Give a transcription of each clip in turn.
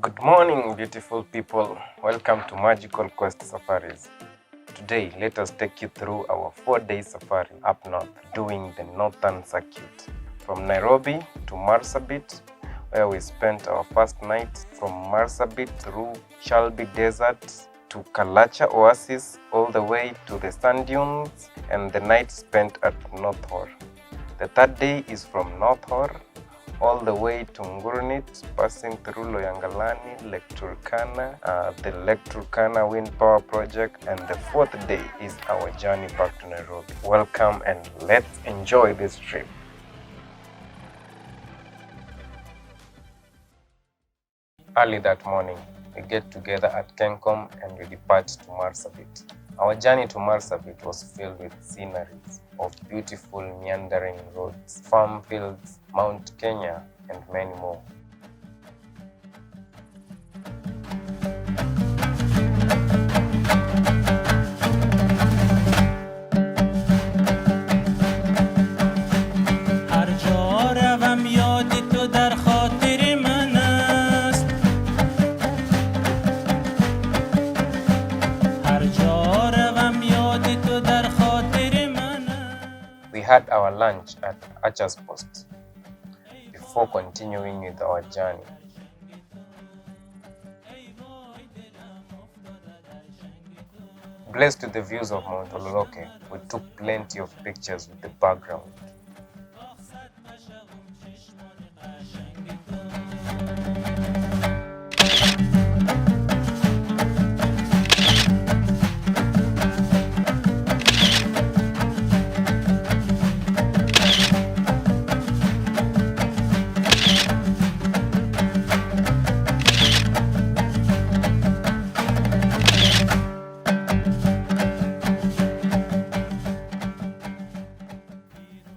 Good morning, beautiful people. Welcome to Magical Quest Safaris. Today, let us take you through our 4-day safari up north, doing the northern circuit. From Nairobi to MARSABIT, where we spent our first night, from MARSABIT through Chalbi Desert to KALACHA Oasis, all the way to the sand dunes, and the night spent at North HORR. The third day is from North HORR all the way to NGURUNIT, passing through Loyangalani, Lake Turkana, the Lake Turkana Wind Power Project, and the fourth day is our journey back to Nairobi. Welcome and let's enjoy this trip. Early that morning, we get together at Kencom and we depart to MARSABIT. Our journey to MARSABIT was filled with sceneries of beautiful meandering roads, farm fields, Mount Kenya, and many more. We had our lunch at Archer's Post before continuing with our journey. Blessed with the views of Mount OLOLOKWE, we took plenty of pictures with the background.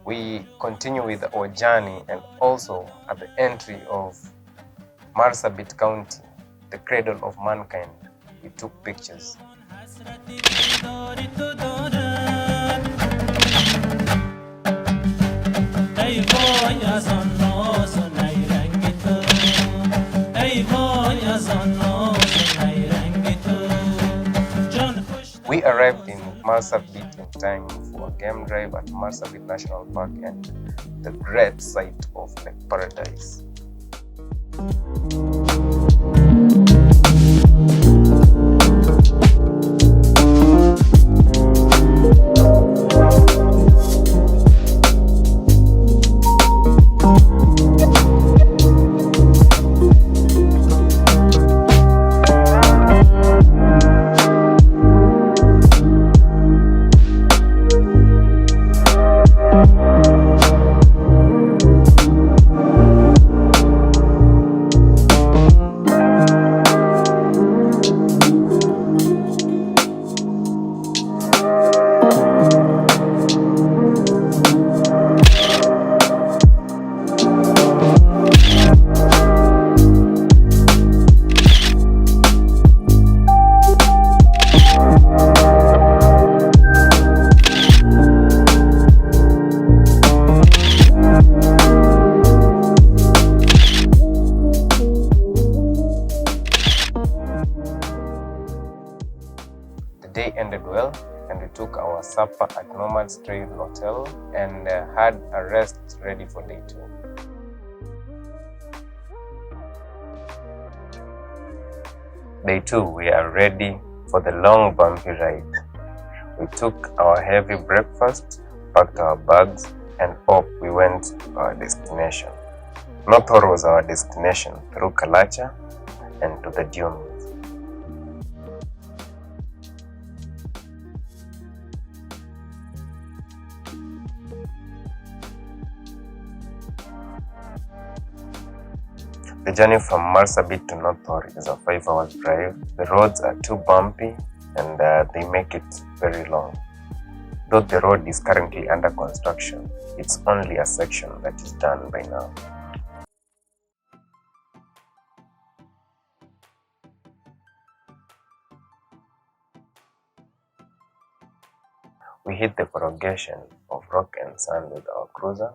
We continue with our journey, and also at the entry of MARSABIT County, the cradle of mankind, we took pictures. We arrived in MARSABIT in time for a game drive at MARSABIT National Park and the great sight of Lake Paradise. The day ended well, and we took our supper at Nomad's Trail Hotel and had a rest ready for day 2. Day 2, we are ready for the long bumpy ride. We took our heavy breakfast, packed our bags, and off we went to our destination. North HORR was our destination through KALACHA and to the dunes. The journey from MARSABIT to North HORR is a 5-hour drive. The roads are too bumpy and they make it very long. Though the road is currently under construction, it's only a section that is done by now. We hit the corrugation of rock and sand with our cruiser,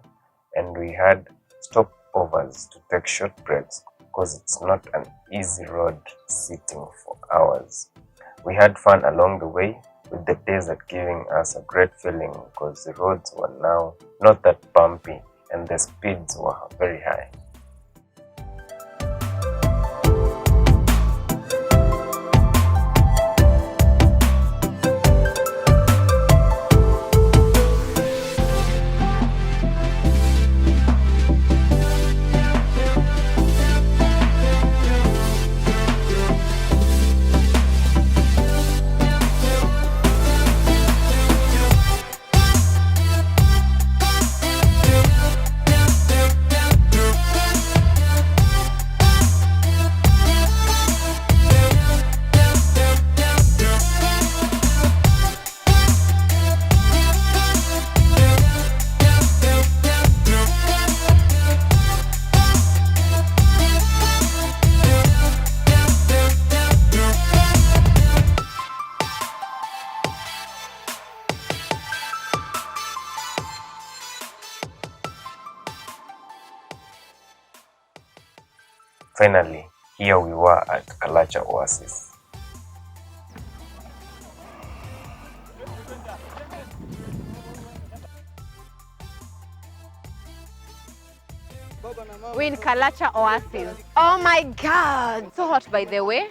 and we had stopovers to take short breaks because it's not an easy road sitting for hours. We had fun along the way, with the desert giving us a great feeling because the roads were now not that bumpy and the speeds were very high. Finally, here we were at KALACHA OASIS. We're in KALACHA OASIS. Oh my God! So hot, by the way.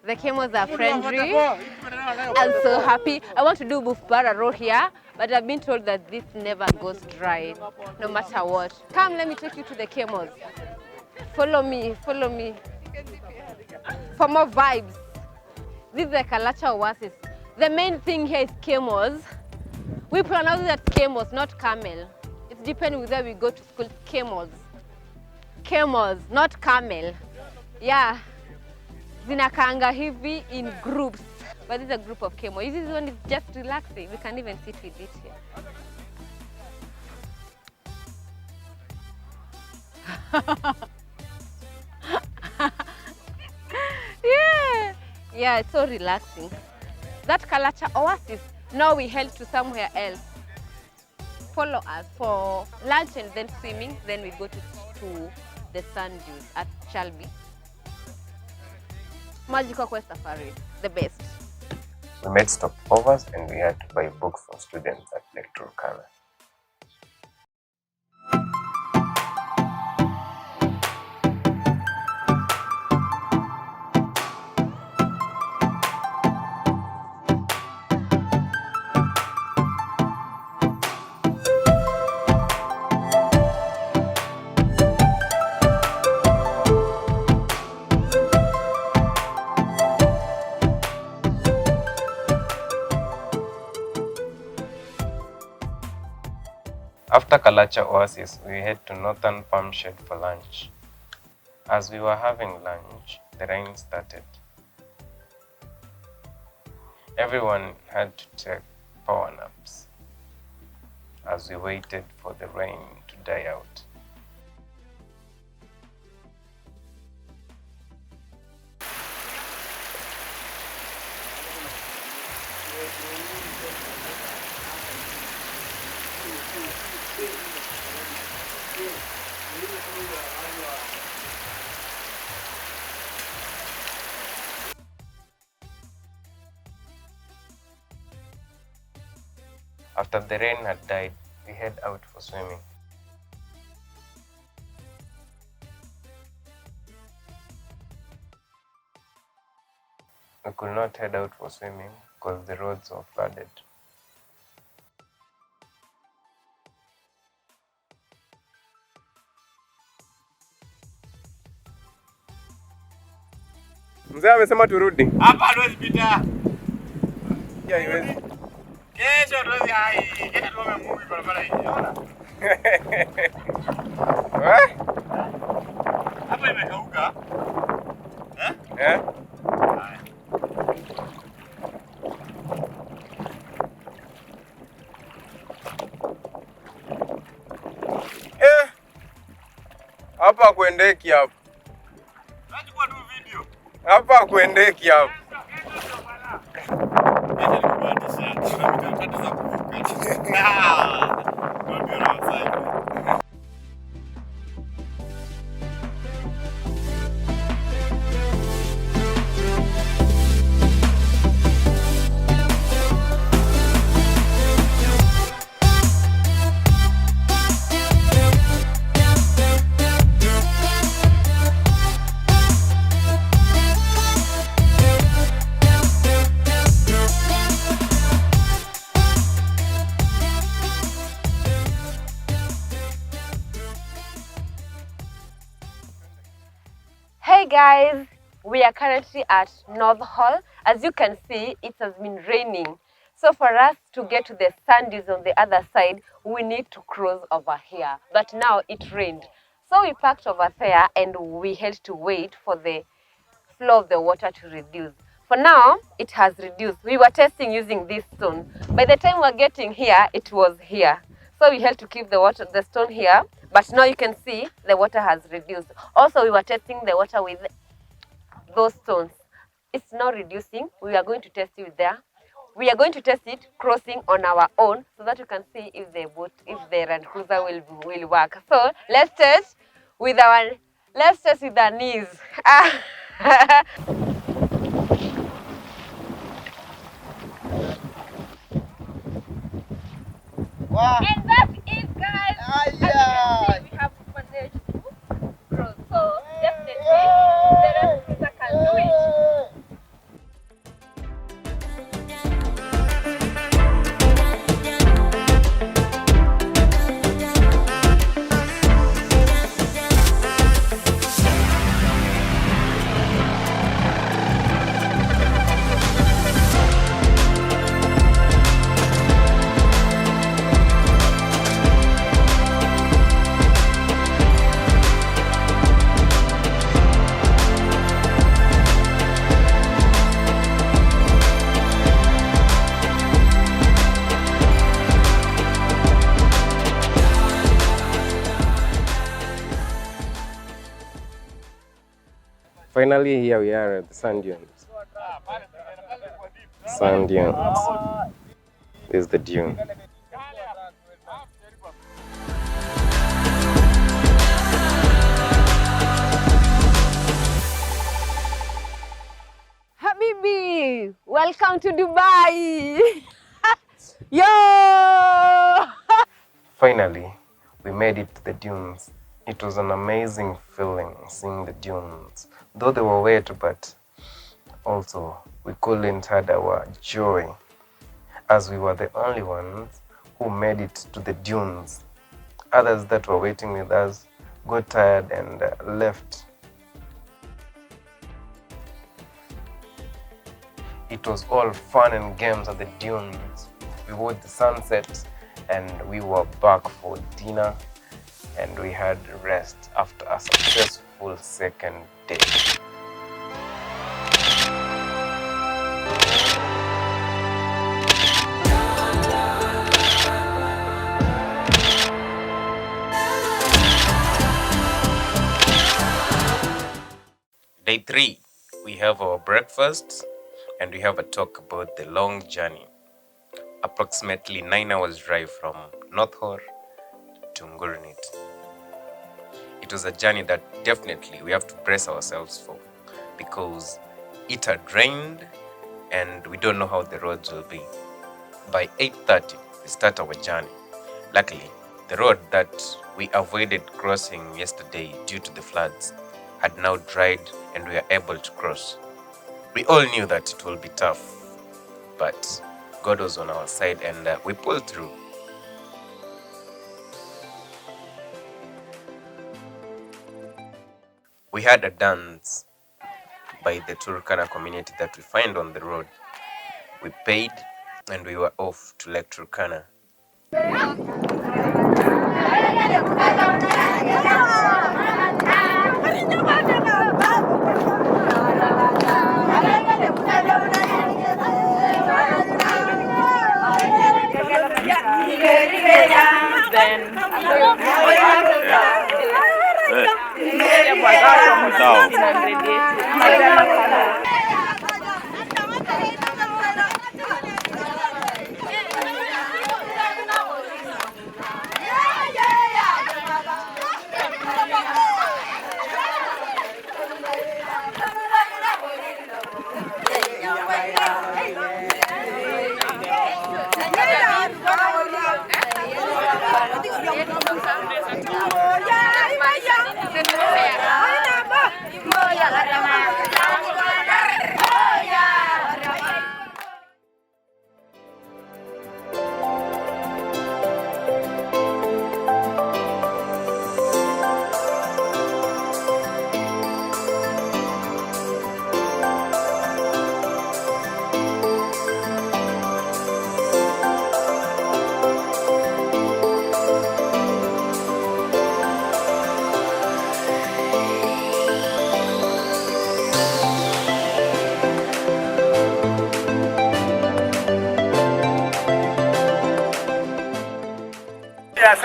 The camels are friendly. I'm so happy. I want to do Bufbara road here, but I've been told that this never goes dry, no matter what. Come, let me take you to the camels. Follow me, follow me. For more vibes. This is the KALACHA OASIS. The main thing here is camels. We pronounce it as camels, not camel. It's depending whether we go to school. Camels. Camels, not camel. Yeah. Zinakaanga hivi in groups. But this is a group of camels. This one is just relaxing. We can even sit with it here. Yeah, it's so relaxing. That KALACHA OASIS. Now we head to somewhere else. Follow us for lunch and then swimming. Then we go to the sand dunes at Chalbi. Magical Quest Safari, the best. We made stopovers and we had to buy books for students at TURKANA. After KALACHA OASIS, we head to Northern Palm Shade for lunch. As we were having lunch, the rain started. Everyone had to take power naps as we waited for the rain to die out. After the rain had died, we head out for swimming. We could not head out for swimming because the roads were flooded. Mzee amesema turudi. Hapa hatuwezi pita. Ya iwezi. Kesho hatuwezi hai. Kesho tumemuvi barabara hii. Unaona? Hapa imekauka. Eh? Hapa kuendeki hapa. Nachukua tu video. Hapa kuendeki hapa. Hi guys, we are currently at North Hall. As you can see, it has been raining. So for us to get to the sand dunes on the other side, we need to cross over here. But now it rained. So we parked over there and we had to wait for the flow of the water to reduce. For now, it has reduced. We were testing using this stone. By the time we were getting here, it was here. So we had to keep the stone here. But now you can see the water has reduced. Also, we were testing the water with those stones. It's now reducing. We are going to test it there. We are going to test it crossing on our own so that you can see if the Land Cruiser will work. So let's test with our knees. Wow. And that's it, guys. As you can see, we have managed to cross. So definitely the Land Cruiser can do it. Finally, here we are at the sand dunes. Sand dunes. This is the dune. Habibi, welcome to Dubai. Yo! Finally, we made it to the dunes. It was an amazing feeling seeing the dunes. Though they were wet, but also we couldn't hide our joy as we were the only ones who made it to the dunes. Others that were waiting with us got tired and left. It was all fun and games at the dunes. We watched the sunset and we were back for dinner. And we had rest after a successful second day. Day 3, we have our breakfast and we have a talk about the long journey. Approximately 9 hours drive from North Hall to NGURUNIT. It was a journey that definitely we have to brace ourselves for because it had rained and we don't know how the roads will be. By 8:30, we start our journey. Luckily, the road that we avoided crossing yesterday due to the floods had now dried and we were able to cross. We all knew that it will be tough, but God was on our side and we pulled through. We had a dance by the Turkana community that we find on the road. We paid and we were off to Lake Turkana.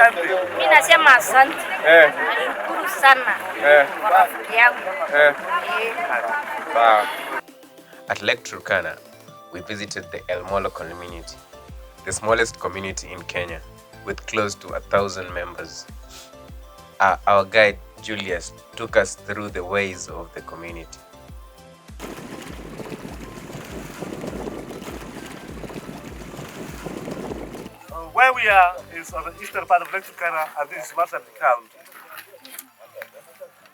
Asante. Mimi nasema asante. Nashukuru sana kwa rafiki yangu. At Lake Turkana, we visited the ELMOLO community, the smallest community in Kenya, with close to 1,000 members. Our guide, Julius, took us through the ways of the community. Where we are is on the eastern part of Lake Turkana, and this is MARSABIT County.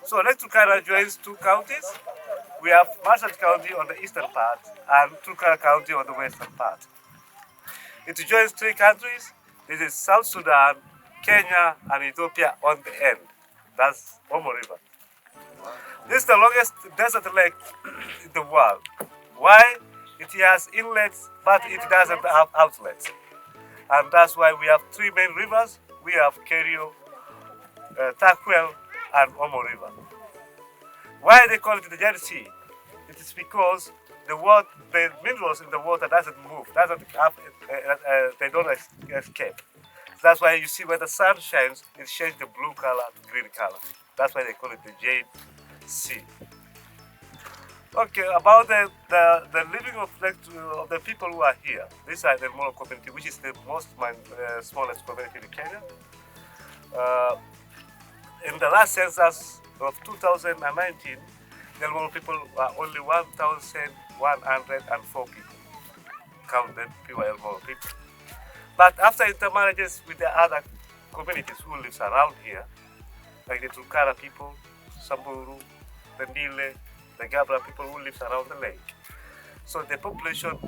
So Lake Turkana joins two counties. We have MARSABIT County on the eastern part and Turkana County on the western part. It joins three countries. This is South Sudan, Kenya, and Ethiopia on the end. That's Omo River. This is the longest desert lake in the world. Why? It has inlets, but it doesn't have outlets. And that's why we have three main rivers. We have Kerio, Takwel, and Omo River. Why they call it the Dead Sea? It is because the minerals in the water doesn't move, they don't escape. That's why you see when the sun shines, it changes the blue color to green color. That's why they call it the Jade Sea. Okay, about the living of the people who are here. This is the ELMOLO community, which is the smallest community in Kenya. In the last census of 2019, the ELMOLO people were only 1,104 people, counted pure ELMOLO people. But after intermarriages with the other communities who live around here, like the Turkana people, Samburu, the Nile, the Gabra people who live around the lake. So the population of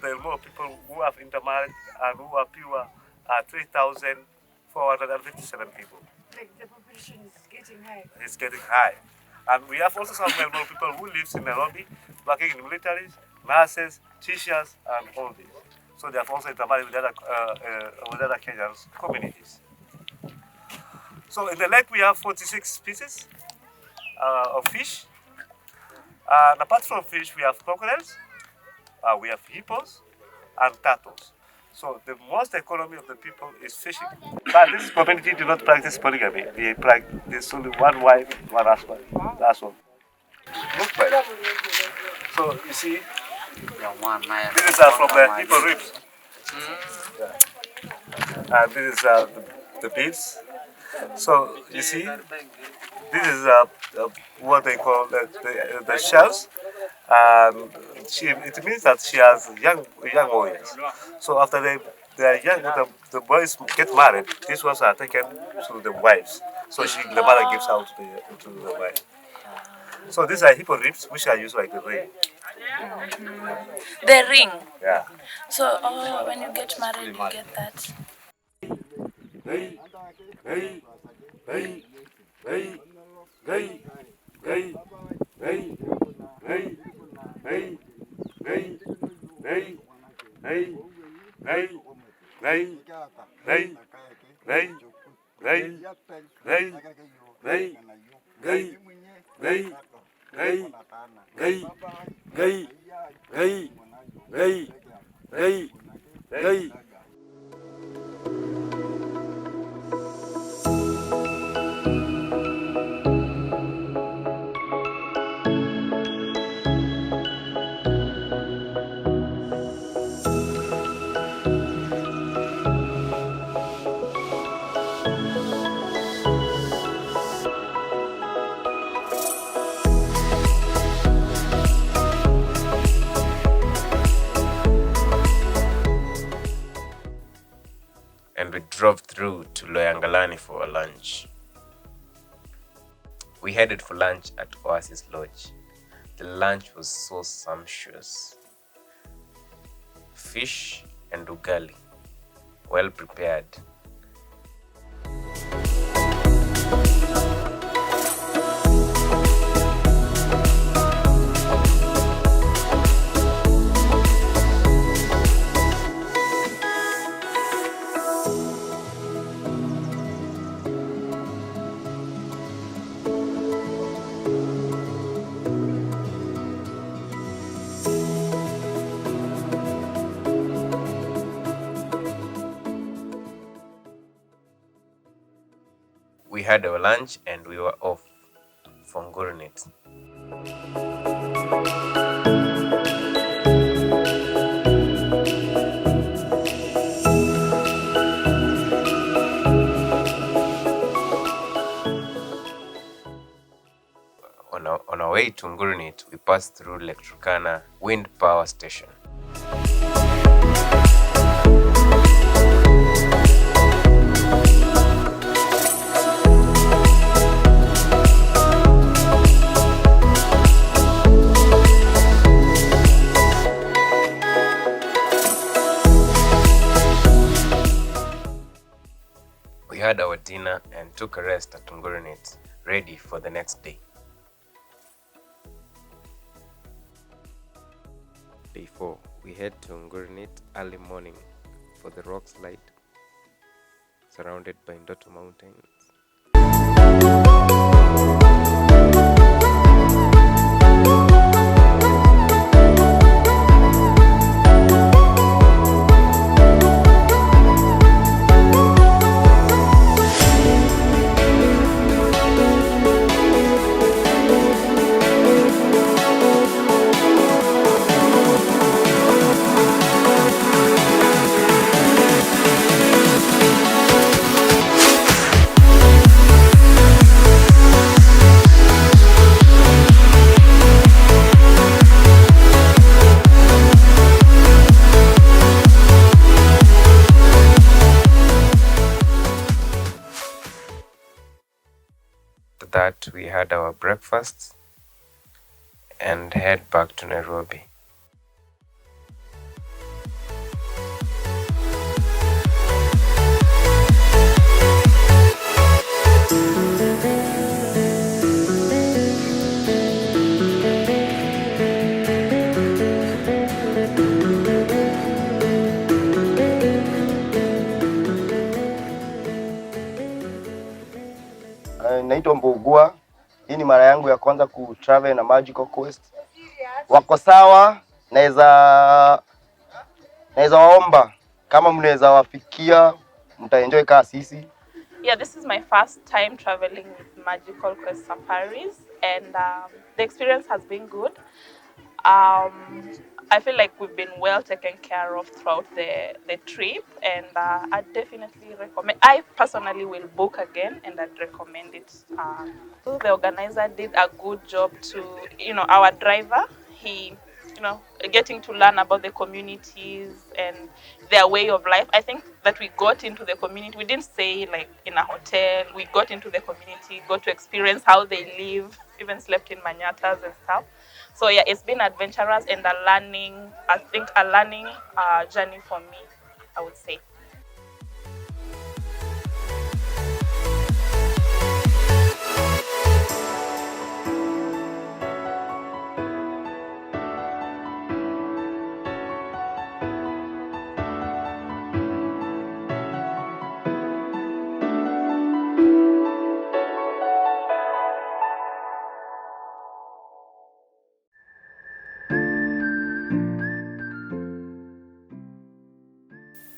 the ELMOLO people who have intermarried and who are pure are 3,457 people. The population is getting high. It's getting high. And we have also some ELMOLO people who live in Nairobi, working in militaries, nurses, teachers, and all this. So they have also intermarried with other Kenyan communities. So in the lake we have 46 species of fish. And apart from fish, we have crocodiles, we have hippos, and turtles. So the most economy of the people is fishing. But this community do not practice polygamy. They practice only one wife, one husband. That's all. Look like. So you see, this is from the hippo ribs. And this is the beads. So you see, this is what they call the shells, and it means that she has young warriors. So after they are young, the boys get married. These ones are taken to the wives. So the mother gives out to the wife. So these are hippo ribs, which are used like the ring. The ring. Yeah. So when you get married, you get that. And we drove through to Loyangalani for a lunch. We headed for lunch at Oasis Lodge. The lunch was so sumptuous. Fish and ugali, well prepared. had our lunch and we were off for NGURUNIT. On our way to NGURUNIT, we passed through Lake Turkana Wind Power Station. We had our dinner and took a rest at NGURUNIT, ready for the next day. Day 4, we head to NGURUNIT early morning for the rock slide, surrounded by Ndoto Mountains. That we had our breakfast and head back to Nairobi. Naitwa Mbugua. Hii ni mara yangu ya kwanza kutravel na Magical Quest. Wako sawa, naweza waomba kama mnaweza wafikia, mtaenjoy kaa sisi. Yeah, this is my first time traveling with Magical Quest Safaris, and the experience has been good. I feel like we've been well taken care of throughout the trip, and I definitely recommend. I personally will book again, and I'd recommend it. So the organizer did a good job to, our driver, he, getting to learn about the communities and their way of life. I think that we got into the community. We didn't stay like in a hotel. We got into the community, got to experience how they live, even slept in manyatas and stuff. So yeah, it's been adventurous and a learning journey for me, I would say.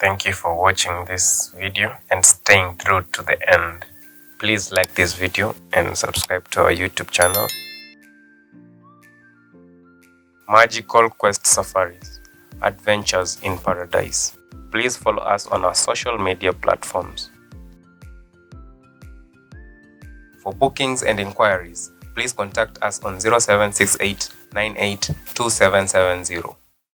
Thank you for watching this video and staying through to the end. Please like this video and subscribe to our YouTube channel. Magical Quest Safaris, Adventures in Paradise. Please follow us on our social media platforms. For bookings and inquiries, please contact us on 0768 982770.